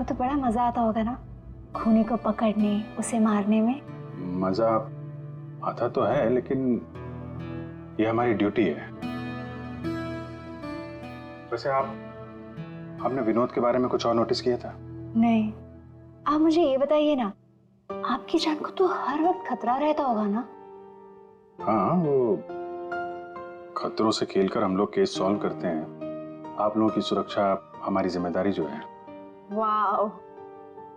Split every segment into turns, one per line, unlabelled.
आपको तो बड़ा मजा आता होगा ना खूनी को पकड़ने, उसे मारने में।
मजा आता तो है, लेकिन ये हमारी ड्यूटी है। वैसे आपने विनोद के बारे में कुछ और नोटिस किया था?
नहीं, आप मुझे ये बताइए ना, आपकी जान को तो हर वक्त खतरा रहता होगा ना?
हाँ, वो खतरों से खेलकर हम लोग केस सॉल्व करते हैं। आप लोगों की सुरक्षा हमारी जिम्मेदारी जो है।
Wow,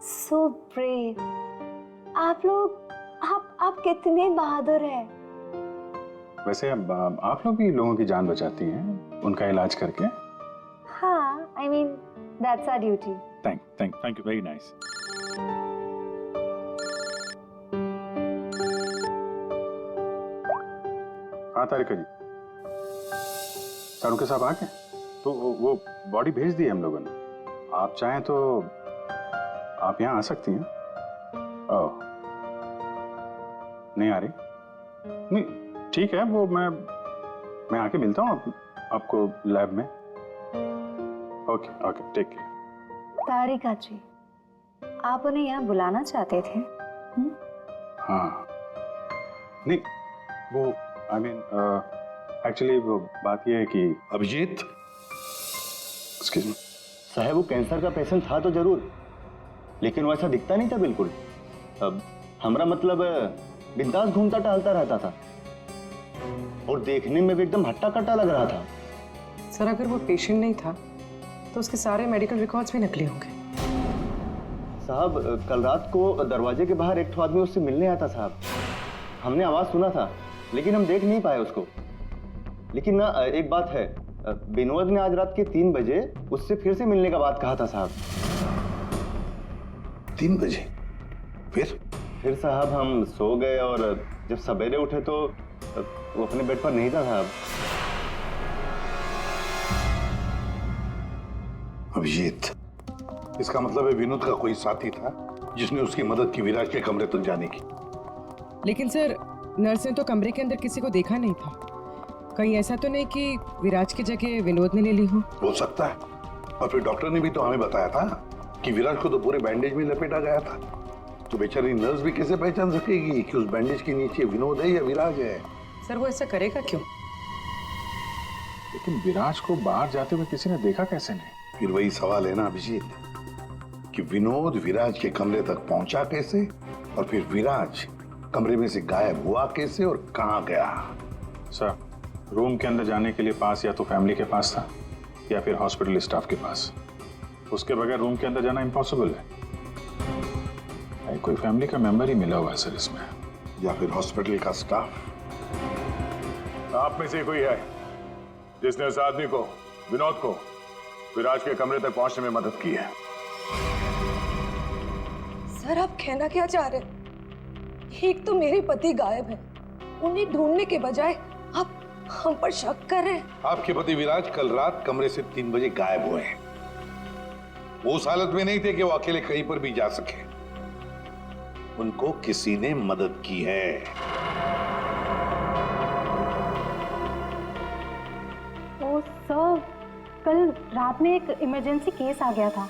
so brave. आप कितने बहादुर हैं।
वैसे अब आप लोग भी लोगों की जान बचाती हैं उनका इलाज करके।
हाँ, I mean, that's our duty.
Thank you, very nice. हाँ तारिका जी, सारू के साहब आ गए? तो वो बॉडी भेज दी है हम लोगों ने। आप चाहें तो आप यहाँ आ सकती हैं। ओह, नहीं आ रही? नहीं, ठीक है, वो मैं आके मिलता हूँ आपको लैब में। Okay, take care.
Tarika ji, आप उन्हें यहाँ बुलाना चाहते थे?
हाँ, नहीं, वो आई मीन एक्चुअली वो बात ये है कि
अभिजीत,
एक्सक्यूज मी
साहब, वो कैंसर का पेशेंट था तो जरूर, लेकिन वो ऐसा दिखता नहीं था बिल्कुल। अब हमारा मतलब बिंदास घूमता टहलता रहता था और देखने में भी एकदम हट्टा कट्टा लग रहा था।
सर, अगर वो पेशेंट नहीं था तो उसके सारे मेडिकल रिकॉर्ड्स भी नकली होंगे।
साहब, कल रात को दरवाजे के बाहर एक आदमी उससे मिलने आया था साहब। हमने आवाज सुना था, लेकिन हम देख नहीं पाए उसको। लेकिन ना, एक बात है, विनोद ने आज रात के 3 बजे उससे फिर से मिलने का बात कहा था साहब।
3 बजे? फिर
साहब हम सो गए और जब सवेरे उठे तो वो अपने बेड पर नहीं था साहब।
अभिजीत, इसका मतलब है विनोद का कोई साथी था जिसने उसकी मदद की विराज के कमरे तक जाने की।
लेकिन सर, नर्स ने तो कमरे के अंदर किसी को देखा नहीं था। कहीं ऐसा तो नहीं कि विराज की जगह विनोद ने ले ली हो
सकता है। और फिर डॉक्टर ने भी तो हमें बताया था कि विराज को तो पूरे बैंडेज में लपेटा गया था। तो बेचारी नर्स भी कैसे पहचान सकेगी कि उस बैंडेज के नीचे विनोद है या विराज है?
सर, वो ऐसा करेगा क्यों?
लेकिन विराज को बाहर जाते हुए किसी ने देखा कैसे नहीं?
फिर वही सवाल है ना अभिजीत, कि विनोद विराज के कमरे तक पहुंचा कैसे, और फिर विराज कमरे में से गायब हुआ कैसे और कहां गया?
सर, रूम के अंदर जाने के लिए पास या तो फैमिली के पास था या फिर हॉस्पिटल स्टाफ के पास। उसके बगैर रूम के अंदर जाना इम्पॉसिबल है। कोई फैमिली का मेंबर ही मिला हुआ है सर इसमें,
या फिर हॉस्पिटल का स्टाफ।
आप में से कोई है जिसने उस आदमी को, विनोद को, विराज के कमरे तक पहुंचने में मदद की है?
सर, आप कहना क्या चाह रहे हैं? एक तो मेरे पति गायब है, उन्हें ढूंढने के बजाय आप हम पर शक कर रहे हैं।
आपके पति विराज कल रात कमरे से 3 बजे गायब हुए हैं। वो उस हालत में नहीं थे कि वो अकेले कहीं पर भी जा सके। उनको किसी ने मदद की है।
ओ सर, कल रात में एक इमरजेंसी केस आ गया था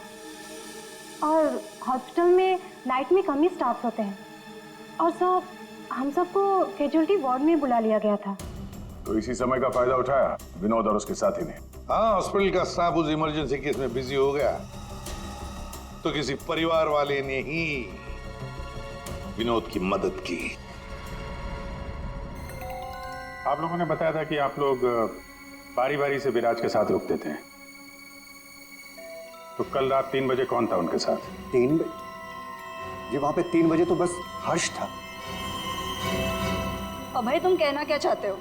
और हॉस्पिटल में नाइट में कम ही स्टाफ होते हैं, और सर हम सबको कैजुअल्टी वार्ड में बुला लिया गया था।
तो इसी समय का फायदा उठाया विनोद और उसके साथी ने।
हाँ, हॉस्पिटल का स्टाफ उस इमरजेंसी केस में बिजी हो गया, तो किसी परिवार वाले ने ही विनोद की मदद की।
आप लोगों ने बताया था कि आप लोग बारी बारी से विराज के साथ रुकते थे, तो कल रात 3 बजे कौन था उनके साथ?
3 बजे जी, वहां पे 3 बजे तो बस हर्ष था।
अभय, तुम कहना क्या चाहते हो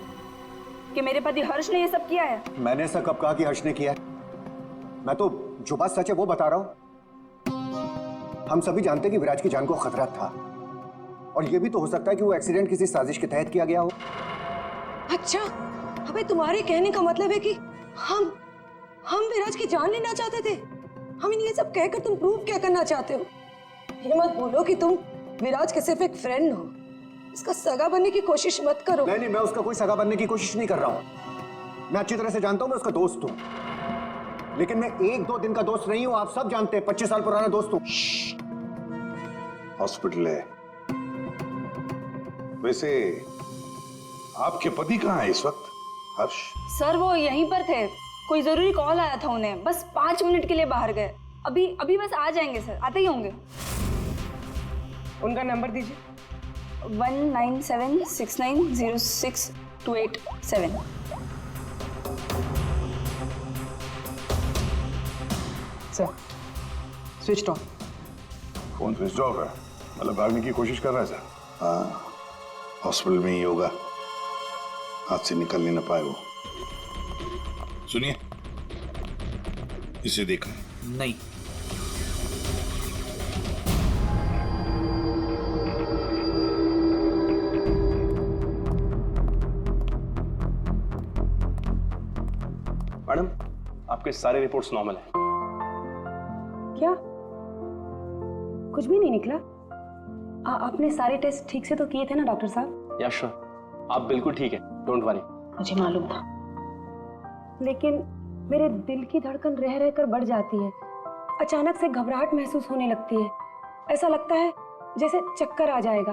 कि मेरे पति हर्ष ने ये सब किया है?
मैंने ऐसा कब कहा कि हर्ष ने किया है? मैं तो जो बात सच है वो बता रहा हूं। हम सभी जानते हैं कि विराज की जान को खतरा था, और ये भी तो हो सकता है कि वो एक्सीडेंट किसी साजिश के तहत किया गया हो।
अच्छा, अबे तुम्हारे कहने का मतलब है कि हम विराज की जान लेना चाहते थे? हम ये सब कहकर तुम प्रूव क्या करना चाहते हो? ये मत बोलो कि तुम विराज के सिर्फ एक फ्रेंड हो, इसका सगा बनने की कोशिश मत करो।
नहीं, मैं उसका कोई सगा बनने की कोशिश नहीं कर रहा हूँ। मैं अच्छी तरह से जानता हूँ, मैं उसका दोस्त हूँ।
लेकिन मैं 1-2 दिन का दोस्त नहीं हूं, आप सब जानते हैं, 25 साल पुराना दोस्त हूं।
हॉस्पिटल है। वैसे आपके पति कहाँ है इस वक्त? हर्ष?
सर वो यहीं पर थे, कोई जरूरी कॉल आया था उन्हें, बस 5 मिनट के लिए बाहर गए। अभी अभी बस आ जाएंगे सर, आते ही होंगे।
उनका नंबर दीजिए।
1976906287।
Sir switch off.
Phone switch off है, मतलब भागने की कोशिश कर रहा है सर।
हाँ, हॉस्पिटल में ही होगा, हाथ से निकल नहीं ना पाए वो। सुनिए, इसे देखा
नहीं।
मैडम, आपके सारे रिपोर्ट्स नॉर्मल हैं।
क्या कुछ भी नहीं निकला? आपने सारे टेस्ट ठीक से तो किए थे ना डॉक्टर साहब?
या श्योर, आप बिल्कुल ठीक है, डोंट वरी।
मुझे मालूम था, लेकिन मेरे दिल की धड़कन रह रहकर बढ़ जाती है। अचानक से घबराहट महसूस होने लगती है, ऐसा लगता है जैसे चक्कर आ जाएगा।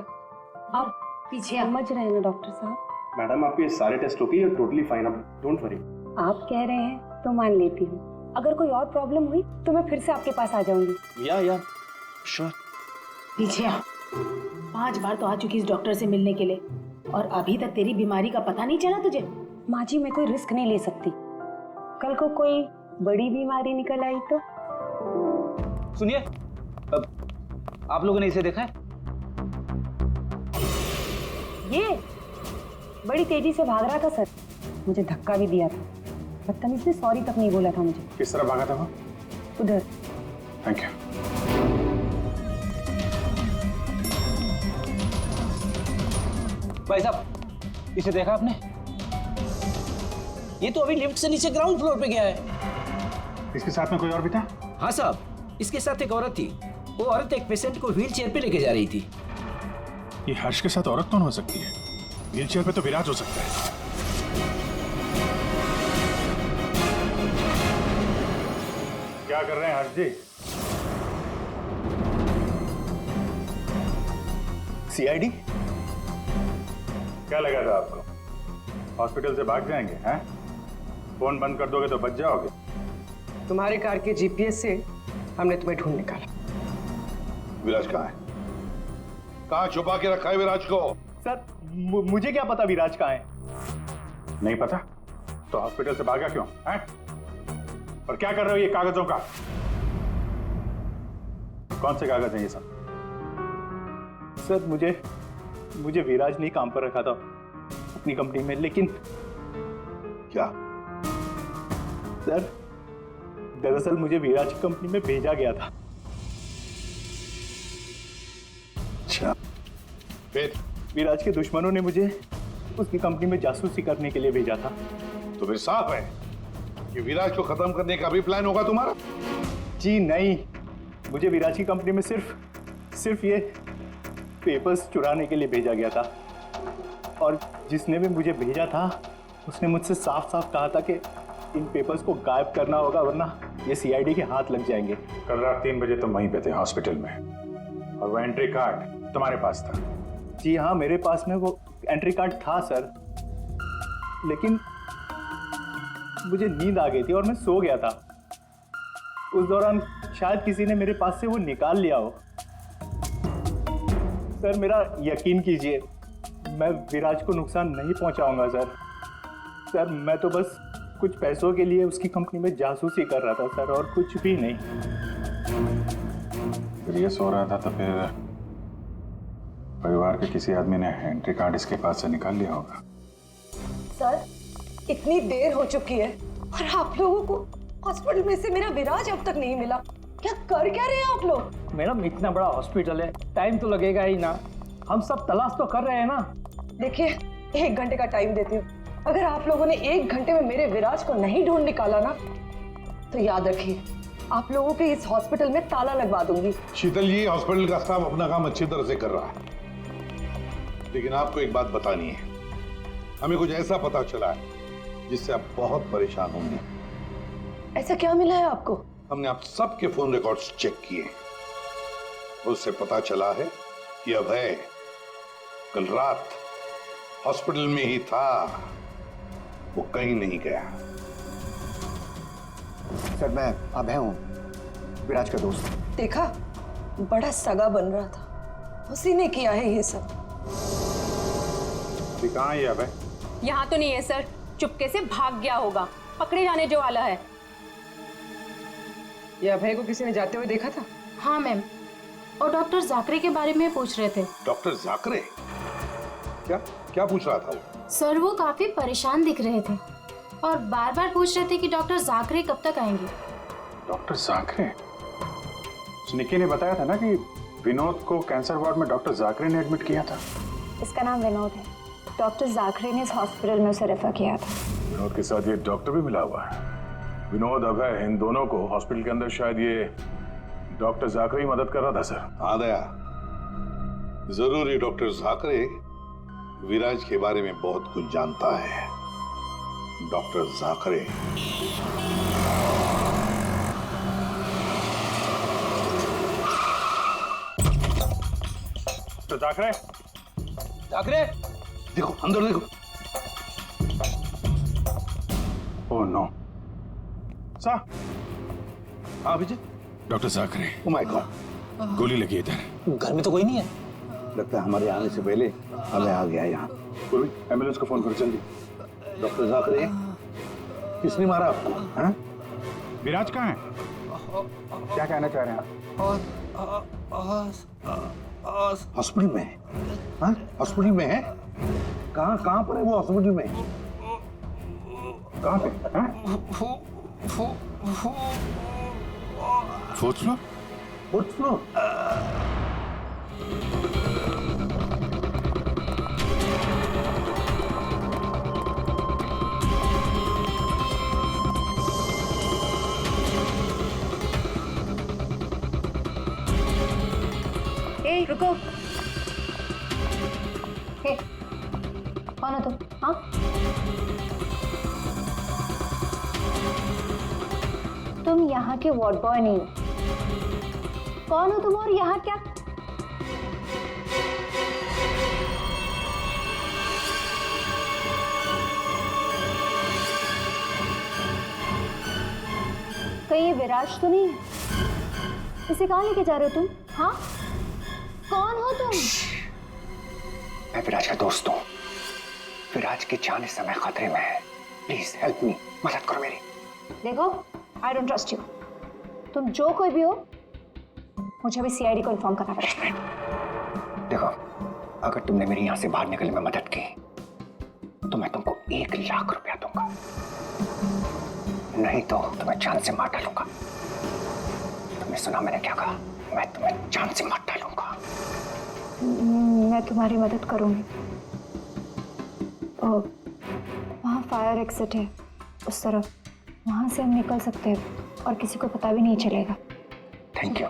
आप पीछे समझ रहे हैं ना डॉक्टर साहब?
मैडम, आपके सारे टेस्ट ओके, टोटली फाइन, आप डोंट वरी।
आप कह रहे हैं तो मान लेती हूँ। अगर कोई और प्रॉब्लम हुई तो मैं फिर से आपके पास आ जाऊंगी।
या श्योर।
पीछे आ। 5 बार तो आ चुकी इस डॉक्टर से मिलने के लिए, और अभी तक तेरी बीमारी का पता नहीं चला तुझे?
माँ जी, मैं कोई रिस्क नहीं ले सकती। कल को कोई बड़ी बीमारी निकल आई तो?
सुनिए, आप लोगों ने इसे देखा है?
ये बड़ी तेजी से भाग रहा था सर, मुझे धक्का भी दिया था। बदतमीज ने सॉरी तक नहीं बोला था मुझे।
किस तरह भागा था वो?
उधर।
Thank you.
भाई साहब, इसे देखा आपने? ये तो अभी लिफ्ट से नीचे ग्राउंड फ्लोर पे गया है।
इसके साथ में कोई और भी था?
हाँ साहब, इसके साथ एक औरत थी। वो औरत एक पेशेंट को व्हील चेयर पे लेके जा रही थी।
ये हर्ष के साथ औरत कौन हो सकती है? व्हीलचेयर पे तो विराज हो सकता है। क्या कर रहे हैं हर्ष जी?
सीआईडी?
क्या लगा था आपको हॉस्पिटल से भाग जाएंगे? हैं? फोन बंद कर दोगे तो बच जाओगे।
तुम्हारे कार के जीपीएस से हमने तुम्हें ढूंढ निकाला।
विराज कहाँ है? कहाँ छुपा के रखा है विराज को?
सर मुझे क्या पता विराज कहाँ है?
नहीं पता तो हॉस्पिटल से भागा क्यों? हैं? और क्या कर रहे हो ये कागजों का? कौन से कागज हैं ये सब?
सर मुझे विराज ने काम पर रखा था अपनी कंपनी में, लेकिन
क्या?
सर दरअसल मुझे विराज की कंपनी में भेजा गया था।
अच्छा, फिर?
विराज के दुश्मनों ने मुझे उसकी कंपनी में जासूसी करने के लिए भेजा था।
तो फिर साफ है कि विराज को खत्म करने का भी प्लान होगा तुम्हारा?
जी नहीं, मुझे विराज की कंपनी में सिर्फ ये पेपर्स चुराने के लिए भेजा गया था, और जिसने भी मुझे भेजा था उसने मुझसे साफ साफ कहा था कि इन पेपर्स को गायब करना होगा, वरना ये सीआईडी के हाथ लग जाएंगे।
कल रात 3 बजे तुम वहीं पे थे हॉस्पिटल में, और वो एंट्री कार्ड तुम्हारे पास था?
जी हाँ, मेरे पास में वो एंट्री कार्ड था सर, लेकिन मुझे नींद आ गई थी और मैं सो गया था। उस दौरान शायद किसी ने मेरे पास से वो निकाल लिया हो। सर मेरा यकीन कीजिए, मैं विराज को नुकसान नहीं पहुंचाऊंगा सर। मैं तो बस कुछ पैसों के लिए उसकी कंपनी में जासूसी कर रहा था सर, और कुछ भी नहीं।
फिर ये सो रहा था तो फिर परिवार के किसी आदमी ने एंट्री कार्ड इसके पास से निकाल लिया होगा।
सर इतनी देर हो चुकी है और आप लोगों को हॉस्पिटल में से मेरा विराज अब तक नहीं मिला। क्या कर क्या रहे हैं आप लोग?
मैडम इतना बड़ा हॉस्पिटल है, टाइम तो लगेगा ही ना। हम सब तलाश तो कर रहे हैं ना।
देखिए 1 घंटे का टाइम देती हूँ, अगर आप लोगों ने 1 घंटे में मेरे विराज को नहीं ढूंढ निकाला ना, तो याद रखिए आप लोगों के इस हॉस्पिटल में ताला लगवा दूंगी।
शीतल जी, हॉस्पिटल का स्टाफ अपना काम अच्छी तरह से कर रहा है, लेकिन आपको एक बात बतानी है। हमें कुछ ऐसा पता चला है जिससे आप बहुत परेशान होंगे।
ऐसा क्या मिला है आपको?
हमने आप सबके फोन रिकॉर्ड्स चेक किए, उससे पता चला है कि अभय कल रात हॉस्पिटल में ही था, वो कहीं नहीं गया।
सर मैं अभय हूँ, विराज का दोस्त।
देखा, बड़ा सगा बन रहा था, उसी ने किया है ये सब।
कहाँ है ये अभय?
यहाँ तो नहीं है सर, चुपके से भाग गया होगा, पकड़े जाने जो वाला है।
ये अभय को किसी ने जाते हुए देखा था?
हाँ मैम, और डॉक्टर जाकरे के बारे में पूछ रहे थे।
डॉक्टर जाकरे? क्या क्या पूछ रहा था वो?
सर वो काफी परेशान दिख रहे थे और बार बार पूछ रहे थे कि डॉक्टर जाकरे कब तक आएंगे।
डॉक्टर जाकरे? निकी ने बताया था ना कि विनोद को कैंसर वार्ड में डॉक्टर जाकरे ने एडमिट किया था।
इसका नाम विनोद है, डॉक्टर जाकरे ने इस हॉस्पिटल में उसे रेफर किया था।
विनोद के साथ ये डॉक्टर भी मिला हुआ है। विनोद, अभय, इन दोनों को हॉस्पिटल के अंदर शायद ये डॉक्टर जाकरे ही मदद कर रहा था। सर
हाँ दया, जरूर ये डॉक्टर जाकरे विराज के बारे में बहुत कुछ जानता है। डॉक्टर जाकरे
तो जाकरे?
जाकरे,
देखो अंदर देखो।
Oh no. सा?
हाँ Vijay.
Doctor Jakare,
oh my god,
गोली लगी इधर।
घर में तो कोई नहीं है।
लगता है हमारे आने से पहले अभय आ गया यहाँ।
पूर्वी, एम्बुलेंस को फोन करो जल्दी।
डॉक्टर जाकरे, किसने मारा आपको? हाँ?
विराज कहाँ है? क्या कहना चाह रहे हैं आप?
हॉस्पिटल में है? हाँ? हॉस्पिटल में है? कहाँ पर है वो हॉस्पिटल में?
कहाँ पे? हाँ?
Fourth floor?
Fourth floor?
ए रुको। हे, कौन हो तुम? हाँ? तुम यहाँ के वार्ड बॉय नहीं हो। कौन हो तुम और यहाँ क्या? कहीं ये विराज तो नहीं? इसे कहाँ लेके जा रहे हो तुम? हाँ? कौन हो तुम?
मैं विराज का दोस्त हूँ। विराज की जान इस समय खतरे में है। प्लीज हेल्प मी, मदद करो मेरी।
देखो, आई डोंट ट्रस्ट यू। तुम जो कोई भी हो, मुझे अभी सीआईडी को इन्फॉर्म करना पड़ेगा।
देखो, अगर तुमने मेरी यहाँ से बाहर निकलने में मदद की तो मैं तुमको 1 लाख रुपया दूंगा, नहीं तो तुम्हें जान से मार डालूंगा। तुमने सुना मैंने क्या कहा? मैं तुम्हें जान से मार डालूंगा।
मैं तुम्हारी मदद करूंगी। वहाँ फायर एग्जिट है उस तरफ, वहां से हम निकल सकते हैं और किसी को पता भी नहीं चलेगा।
Thank you.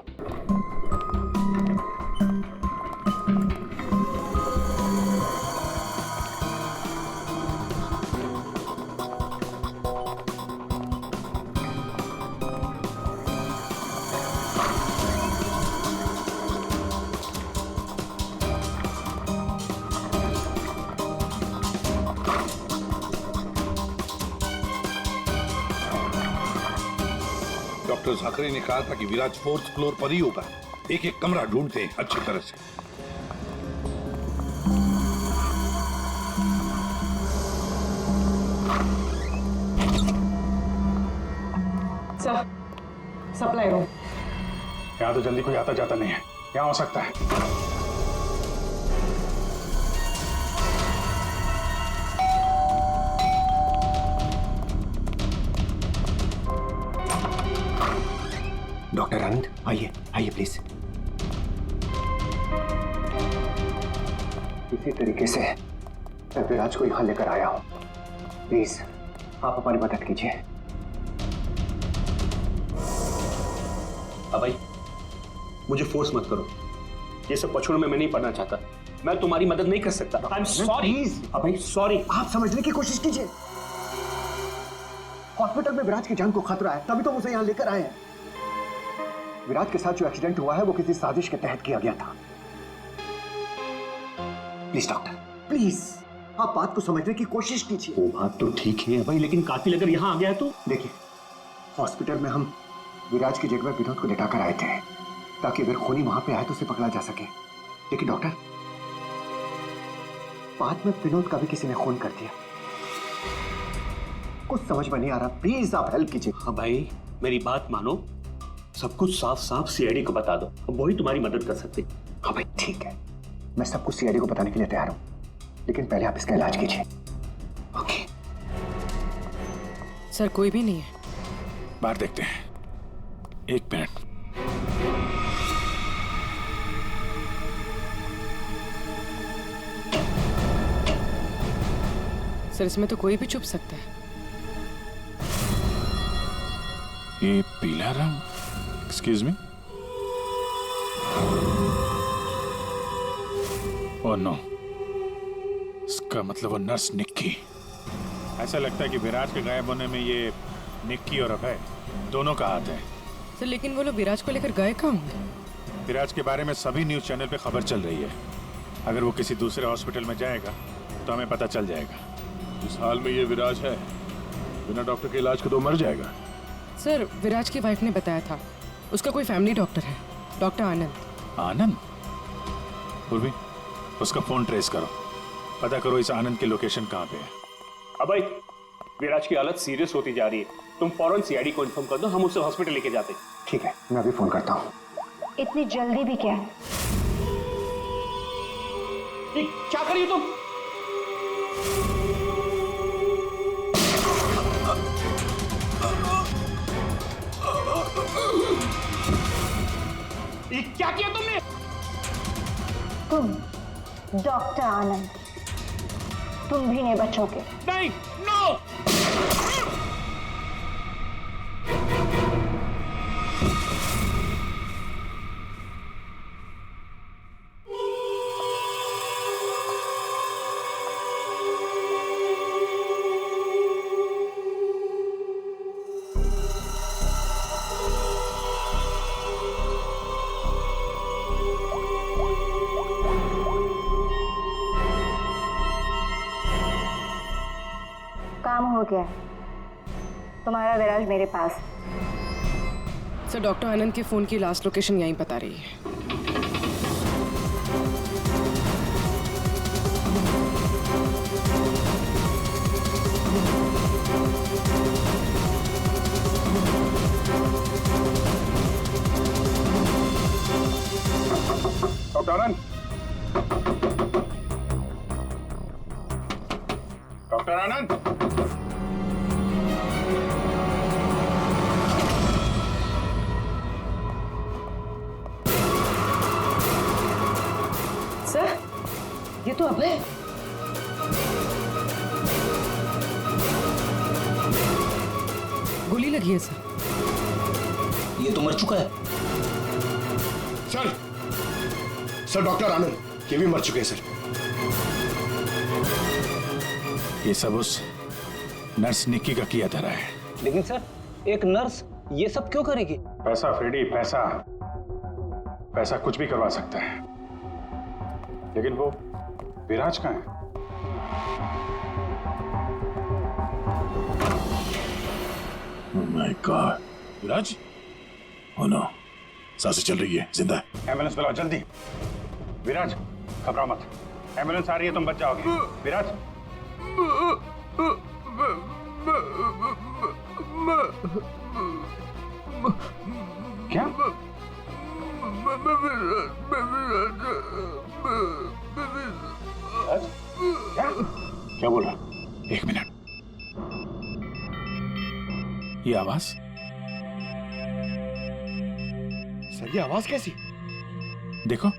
डॉक्टर जाकरे ने कहा था कि विराज 4th फ्लोर पर ही होगा। एक एक कमरा ढूंढते हैं अच्छी तरह से।
Sir, supply room.
यहाँ तो जल्दी कोई आता जाता नहीं है, यहाँ हो सकता है।
डॉक्टर आनंद, आइए आइए प्लीज। इसी तरीके से मैं विराज को यहाँ लेकर आया हूँ। प्लीज आप हमारी मदद कीजिए।
अभय, मुझे फोर्स मत करो। ये सब पछुड़ में मैं नहीं पढ़ना चाहता। मैं तुम्हारी मदद नहीं कर सकता। I am sorry. Abhay sorry.
आप समझने की कोशिश कीजिए।
हॉस्पिटल में विराज की जान को खतरा है, तभी तो उसे यहाँ लेकर आए हैं। विराज के साथ जो एक्सीडेंट हुआ है वो किसी साजिश के तहत किया गया था। प्लीज डॉक्टर, प्लीज आप बात को समझने की कोशिश कीजिए।
वो बात तो ठीक है भाई, लेकिन कातिल अगर यहाँ आ गया तो?
देखिए, हॉस्पिटल में हम विराज की जगह विनोद को लेटाकर आए थे ताकि अगर खूनी वहां पे आए तो उसे पकड़ा जा सके। लेकिन डॉक्टर, बाद में विनोद का भी किसी ने खून कर दिया। कुछ समझ में नहीं आ रहा, प्लीज आप हेल्प कीजिए।
हाँ भाई, मेरी बात मानो, सब कुछ साफ साफ सीआईडी को बता दो, वही तुम्हारी मदद कर सकते।
हाँ भाई ठीक है, मैं सब कुछ सीआईडी को बताने के लिए तैयार हूं, लेकिन पहले आप इसका इलाज कीजिए। ओके
सर, कोई भी नहीं है।
बाहर देखते हैं, एक मिनट।
सर, इसमें तो कोई भी छुप सकता है।
ये पीला रंग, एक्सक्यूज मी। ओह नो, इसका मतलब वो नर्स निक्की। ऐसा लगता है कि विराज के गायब होने में ये निक्की और अभय दोनों का हाथ है।
सर, लेकिन वो लोग विराज को लेकर गए कहाँ होंगे?
विराज के बारे में सभी न्यूज चैनल पे खबर चल रही है। अगर वो किसी दूसरे हॉस्पिटल में जाएगा तो हमें पता चल जाएगा। इस हाल में ये विराज है, बिना डॉक्टर के इलाज को तो मर जाएगा।
सर, विराज की वाइफ ने बताया था उसका कोई फैमिली डॉक्टर है, डॉक्टर आनंद।
आनंद? पूर्वी, उसका फोन ट्रेस करो, पता करो इस आनंद की लोकेशन कहाँ पे है।
अब भाई, विराज की हालत सीरियस होती जा रही है, तुम फौरन सीआईडी को इन्फॉर्म कर दो, हम उसे हॉस्पिटल लेके जाते।
ठीक है, मैं अभी फोन करता हूँ।
इतनी जल्दी भी क्या है?
क्या करिए तुम? क्या किया तुमने?
तुम डॉक्टर आनंद, तुम भी नहीं बचोगे।
नहीं, नो।
काम हो गया, तुम्हारा विराज मेरे पास।
सर, डॉक्टर आनंद के फोन की लास्ट लोकेशन यहीं बता रही है।
डॉक्टर आनंद, डॉक्टर आनंद,
सर, ये तो अभय।
गोली लगी है सर।
ये तो मर चुका है।
सर डॉक्टर आनंद, ये भी मर चुके हैं सर।
ये सब उस नर्स निक्की का किया धरा है।
लेकिन सर, एक नर्स ये सब क्यों करेगी?
पैसा फ्रेडी, पैसा, पैसा कुछ भी करवा सकता है। लेकिन वो विराज कहाँ है? Oh my God, Viraj? Oh no, सांसें चल रही है, जिंदा है। एम्बुलेंस बुलाओ जल्दी। विराज, घबराओ मत, एम्बुलेंस आ रही है, तुम बच जाओगे। विराज, क्या? क्या बोल रहा? एक मिनट, ये आवाज?
सर, ये आवाज कैसी?
देखो,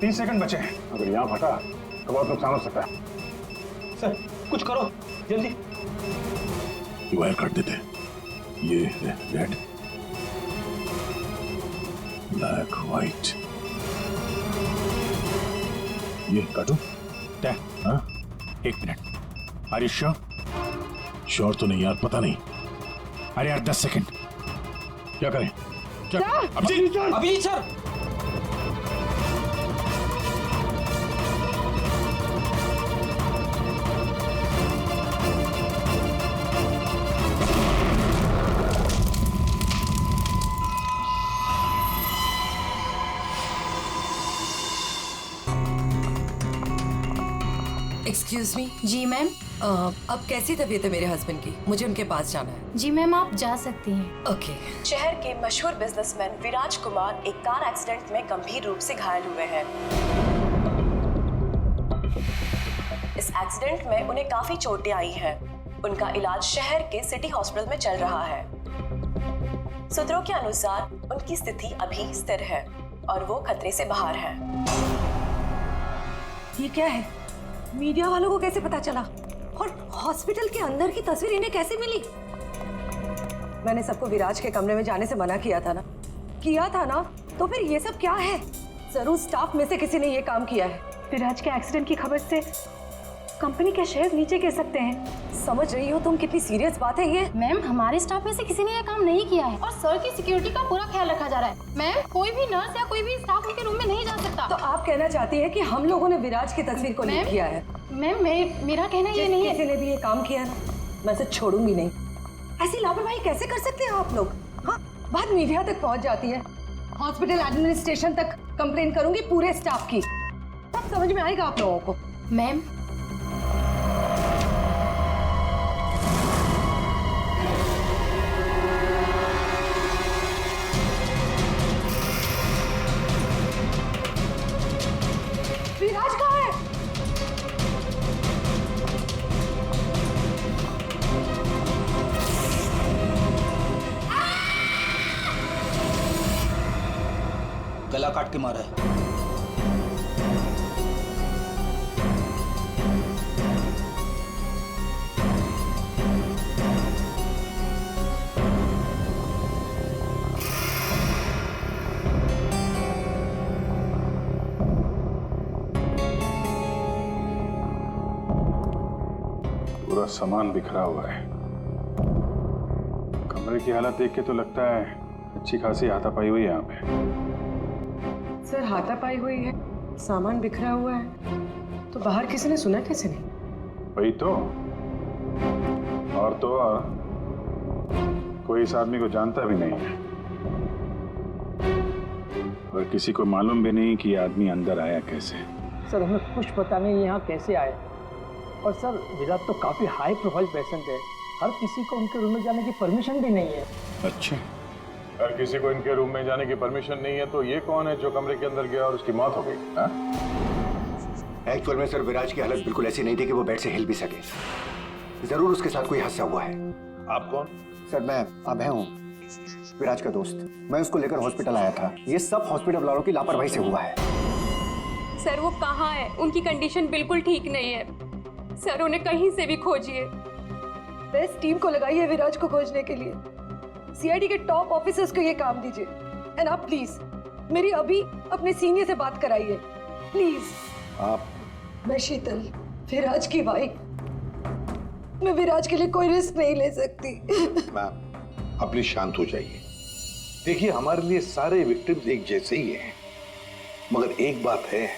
30 सेकंड बचे हैं। अगर यहाँ फटा तो बहुत नुकसान हो सकता है।
सर कुछ करो जल्दी।
ये वायर काट देते हैं। ये रेड, ब्लैक, व्हाइट, ये काटू क्या? हाँ 1 minute. Are you sure? Sure तो नहीं यार, पता नहीं। अरे यार 10 सेकंड। क्या करें? क्या?
अभी सर।
Excuse me.
जी मैम।
अब कैसी तबीयत है मेरे हस्बैंड की? मुझे उनके पास जाना है।
जी मैम आप जा सकती हैं।
ओके।
शहर के मशहूर बिजनेसमैन विराज कुमार एक कार एक्सीडेंट में गंभीर रूप से घायल हुए हैं। इस एक्सीडेंट में उन्हें काफी चोटें आई हैं। उनका इलाज शहर के सिटी हॉस्पिटल में चल रहा है। सूत्रों के अनुसार उनकी स्थिति अभी स्थिर है और वो खतरे से बाहर है।
ये क्या है? मीडिया वालों को कैसे पता चला? और हॉस्पिटल के अंदर की तस्वीर इन्हें कैसे मिली? मैंने सबको विराज के कमरे में जाने से मना किया था ना? किया था ना? तो फिर ये सब क्या है? जरूर स्टाफ में से किसी ने ये काम किया है।
विराज के एक्सीडेंट की खबर से कंपनी के शेयर नीचे गिर सकते हैं।
समझ रही हो तुम कितनी सीरियस बात है ये?
मैम हमारे स्टाफ में से किसी ने यह काम नहीं किया है और सर की सिक्योरिटी का पूरा ख्याल रखा जा रहा है। मैम कोई भी नर्स या कोई भी स्टाफ उनके रूम में नहीं जा सकता।
तो आप कहना चाहती है कि हम लोगों ने विराज की तस्वीर को लीक किया है?
मैम मेरा कहना ये नहीं है।
किसी ने भी ये काम किया ना, मैं इसे छोड़ूंगी नहीं। ऐसी लापरवाही कैसे कर सकते हैं आप लोग? हाँ, बात मीडिया तक पहुंच जाती है, हॉस्पिटल एडमिनिस्ट्रेशन तक कंप्लेन करूंगी पूरे स्टाफ की। तब समझ में आएगा आप लोगों को।
मैम
विराज कहाँ है?
गला काट के मारा है।
पूरा सामान बिखरा हुआ है। कमरे की हालत देख के तो लगता है अच्छी खासी हाथापाई हुई है यहाँ पे।
सर हाथापाई हुई है, सामान बिखरा हुआ है, तो बाहर किसी ने सुना कैसे नहीं?
वही तो। और तो और कोई इस आदमी को जानता भी नहीं है और किसी को मालूम भी नहीं कि ये आदमी अंदर आया कैसे।
सर हमें कुछ पता नहीं यहाँ कैसे आए। और सर विराज तो काफी हाई प्रोफाइल पेशेंट है, हर किसी को उनके रूम में जाने की परमिशन भी नहीं है।
अच्छा, हर किसी को इनके रूम में जाने की परमिशन नहीं है, तो ये कौन है जो कमरे के अंदर गया और उसकी मौत हो गई?
एक्चुअल में सर विराज की हालत बिल्कुल ऐसी नहीं थी कि वो बेड से हिल भी सके। जरूर उसके साथ कोई हादसा हुआ है।
आप कौन?
सर मैं अभय हूँ, विराज का दोस्त। मैं उसको लेकर हॉस्पिटल आया था। ये सब हॉस्पिटल वालों की लापरवाही से हुआ है।
सर वो कहाँ है? उनकी कंडीशन बिल्कुल ठीक नहीं है सर, उन्हें कहीं से भी खोजिए।
बेस्ट टीम को लगाइए विराज को खोजने के लिए। सीआईडी के टॉप ऑफिसर्स को ये काम दीजिए। एंड आप प्लीज मेरी अभी अपने सीनियर से बात कराइए प्लीज।
आप?
मैं शीतल, विराज की वाइफ। मैं विराज के लिए कोई रिस्क नहीं ले सकती।
मैम आप प्लीज शांत हो जाइए। देखिए हमारे लिए सारे विक्टिम्स एक जैसे ही हैं, मगर एक बात है,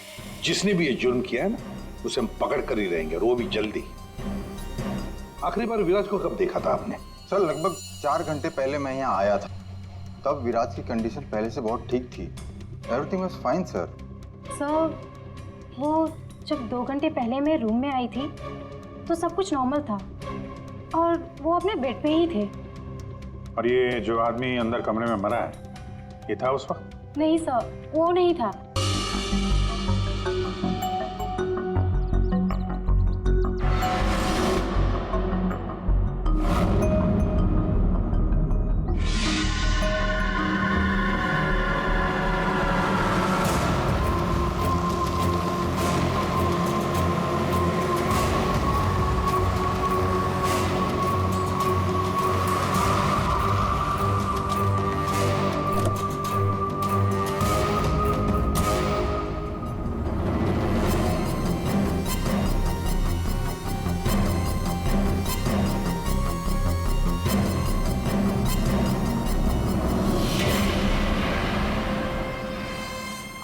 जिसने भी ये जुर्म किया है ना, उसे हम पकड़ कर ही रहेंगे, और वो भी जल्दी। आखिरी बार विराज को कब देखा था आपने?
सर लगभग 4 घंटे पहले मैं यहाँ आया था। तब विराज की कंडीशन पहले से बहुत ठीक थी। Everything was fine sir.
Sir वो जब 2 घंटे पहले मैं रूम में आई थी तो सब कुछ नॉर्मल था और वो अपने बेड पे ही थे।
और ये जो आदमी अंदर कमरे में मरा है, ये था उस वक्त?
नहीं सर, वो नहीं था।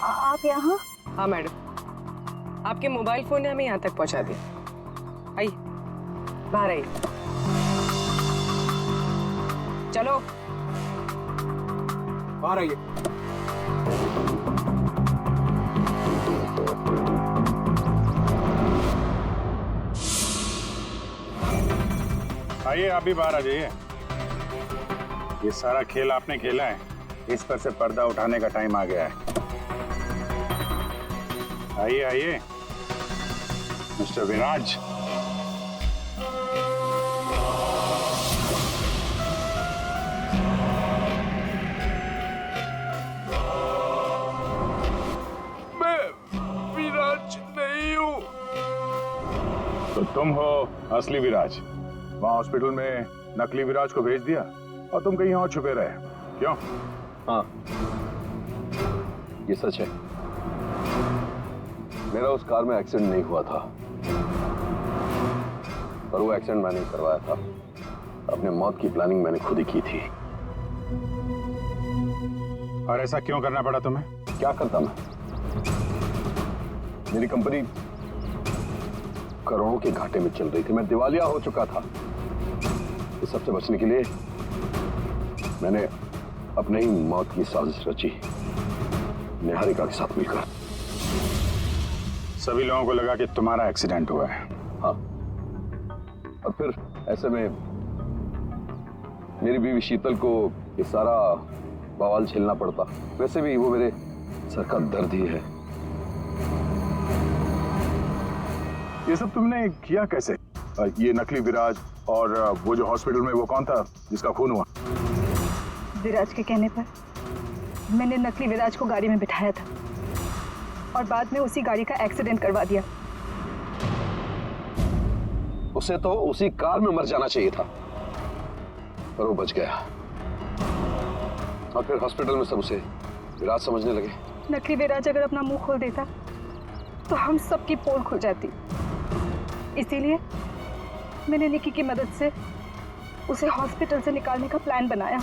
आप यहाँ?
हाँ मैडम, आपके मोबाइल फोन ने हमें यहाँ तक पहुँचा दिया। आइए, बाहर आइए। चलो
बाहर आइए।
आइए, आप भी बाहर आ जाइए। ये सारा खेल आपने खेला है, इस पर से पर्दा उठाने का टाइम आ गया है। आइए आइए मिस्टर विराज।
मैं विराज नहीं हूँ।
तो तुम हो असली विराज। वहां हॉस्पिटल में नकली विराज को भेज दिया और तुम कहीं और छुपे रहे, क्यों?
हाँ, ये सच है। मेरा उस कार में एक्सीडेंट नहीं हुआ था, पर वो एक्सीडेंट मैंने करवाया था। अपने मौत की प्लानिंग मैंने खुद ही की थी।
और ऐसा क्यों करना पड़ा तुम्हें?
क्या करता मैं? मेरी कंपनी करोड़ों के घाटे में चल रही थी, मैं दिवालिया हो चुका था। इस सबसे बचने के लिए मैंने अपने ही मौत की साजिश रची, निहारिका के साथ मिलकर।
सभी लोगों को लगा कि तुम्हारा एक्सीडेंट हुआ है।
हाँ, और फिर ऐसे में मेरी बीवी शीतल को ये सारा बवाल झेलना पड़ता। वैसे भी वो मेरे सर का दर्द ही है।
ये सब तुमने किया कैसे? ये नकली विराज और वो जो हॉस्पिटल में वो कौन था जिसका खून हुआ?
विराज के कहने पर मैंने नकली विराज को गाड़ी में बिठाया था और बाद में उसी गाड़ी का एक्सीडेंट करवा दिया।
उसे तो उसी कार में मर जाना चाहिए था, पर वो बच गया। और फिर हॉस्पिटल में सब उसे विराज समझने लगे।
नकली विराज अगर अपना मुंह खोल देता तो हम सबकी पोल खुल जाती। इसीलिए मैंने निकी की मदद से उसे हॉस्पिटल से निकालने का प्लान बनाया।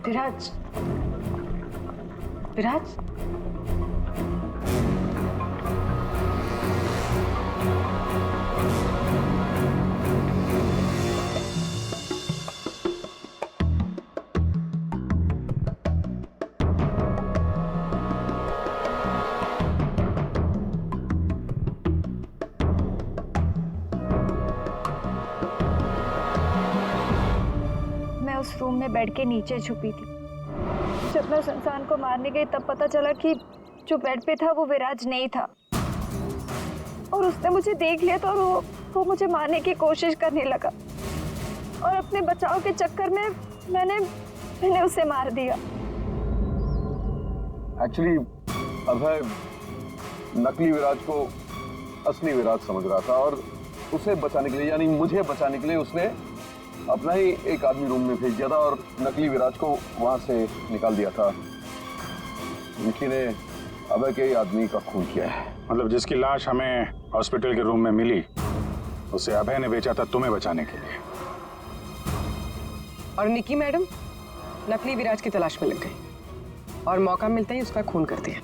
विराज, विराज, उस रूम में बेड के नीचे छुपी थी। जब मैं उस इंसान को मारने गई तब पता चला कि जो बेड पे था वो विराज नहीं था, और उसने मुझे देख लिया तो वो मुझे मारने की कोशिश करने लगा, और अपने बचाव के चक्कर में मैंने उसे मार दिया।
एक्चुअली अभय नकली विराज को असली विराज समझ रहा था, और उसे बचाने के लिए, यानी मुझे बचाने के लिए, उसने अपना ही एक आदमी रूम में भेज दिया था और नकली विराज को वहां से निकाल दिया था। निकी ने अभय के आदमी का खून किया है।
मतलब जिसकी लाश हमें हॉस्पिटल के रूम में मिली उसे अभय ने बेचा था तुम्हें बचाने के लिए।
और निकी मैडम नकली विराज की तलाश में लग गई और मौका मिलते ही उसका खून कर दिया।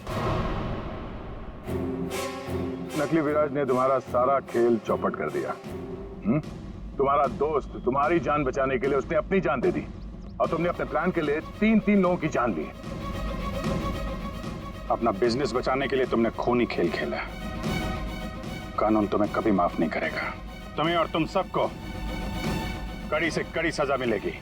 नकली विराज ने तुम्हारा सारा खेल चौपट कर दिया। तुम्हारा दोस्त तुम्हारी जान बचाने के लिए उसने अपनी जान दे दी, और तुमने अपने प्लान के लिए तीन लोगों की जान ली। अपना बिजनेस बचाने के लिए तुमने खूनी खेल खेला। कानून तुम्हें कभी माफ नहीं करेगा। तुम्हें और तुम सबको कड़ी से कड़ी सजा मिलेगी।